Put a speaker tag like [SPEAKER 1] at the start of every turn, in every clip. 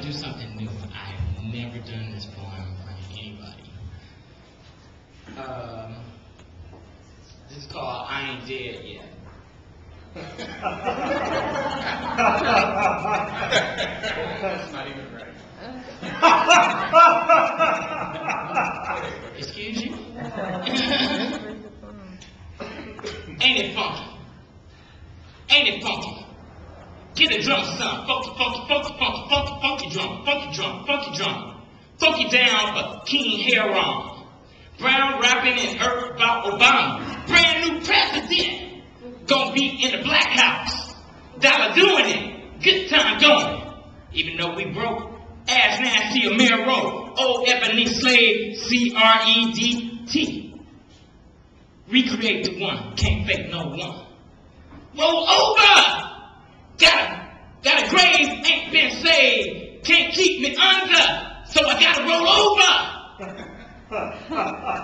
[SPEAKER 1] do something new. I have never done this poem in front of anybody. This is called I Ain't Dead Yet. That's not even right. Excuse you? Ain't it funky? Ain't it funky? Get a drum, son. Funky, funky, funky, funky, funky, funky drum, funky drum, funky drum. Funky down for King Heron. Brown rapping and Earth about Obama. Brand new president. Gonna be in the Black House. Dollar doing it. Good time going. Even though we broke. Ass nasty Amero. Old ebony slave. CREDT. Recreate the one. Can't fake no one. Roll over. Got a grave, ain't been saved. Can't keep me under, so I gotta roll over.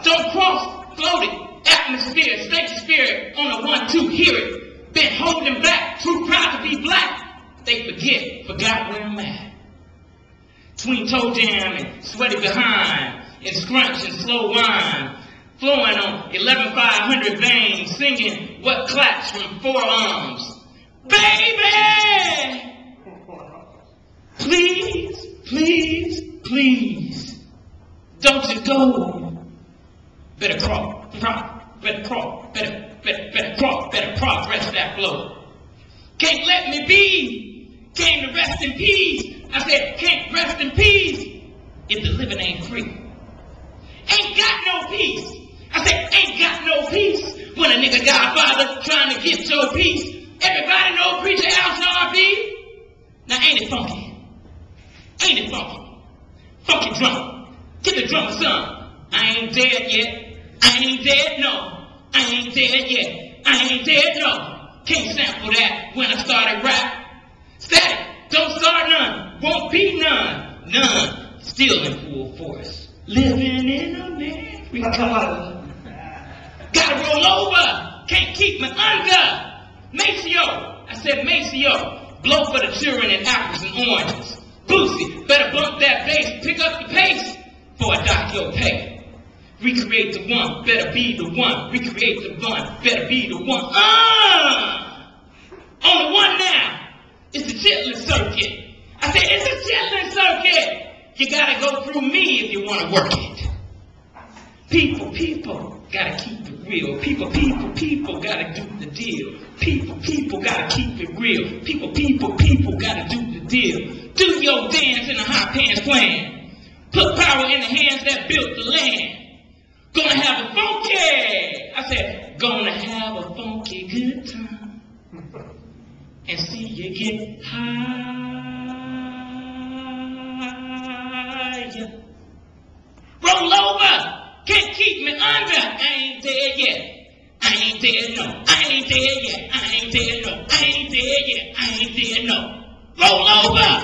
[SPEAKER 1] Don't cross, floated, atmosphere, state spirit on a 1-2, hear it. Been holding back, too proud to be black. They forgot where I'm at. Tween toe jam and sweaty behind, and scrunch and slow wine. Flowing on 11,500 veins, singing what claps from forearms. Baby! Please, please, please, don't you go. Better crawl, better crawl, better crawl, better progress that flow. Can't let me be, came to rest in peace. I said, can't rest in peace if the living ain't free. Ain't got no peace. I said, ain't got no peace when a nigga godfather trying to get your peace. Everybody know Preacher Al's R&B? Now ain't it funky? Ain't it funky? Funky drum. Get the drummer, son. I ain't dead yet. I ain't dead, no. I ain't dead yet. I ain't dead, no. Can't sample that when I started rap. Static, don't start none. Won't be none. None. Still in full force. Living in America. Gotta roll over. Can't keep me under. Maceo, I said Maceo, blow for the children and apples and oranges. Boosie, better bump that bass, pick up the pace, for I dock your pay. Recreate the one, better be the one. Recreate the one, better be the one. On the one now, it's the chitlin circuit. I said, it's a chitlin circuit. You gotta go through me if you wanna work it. People, gotta keep it real. People, gotta do the deal. People, gotta keep it real. People, gotta do the deal. Do your dance in the hot pants plan. Put power in the hands that built the land. Gonna have a funky, I said, gonna have a funky good time. And see you get higher. Roll over. Can't keep me under. I ain't dead yet. I ain't dead, no. I ain't dead yet. I ain't dead, no. I ain't dead yet. I ain't dead, no. Roll over.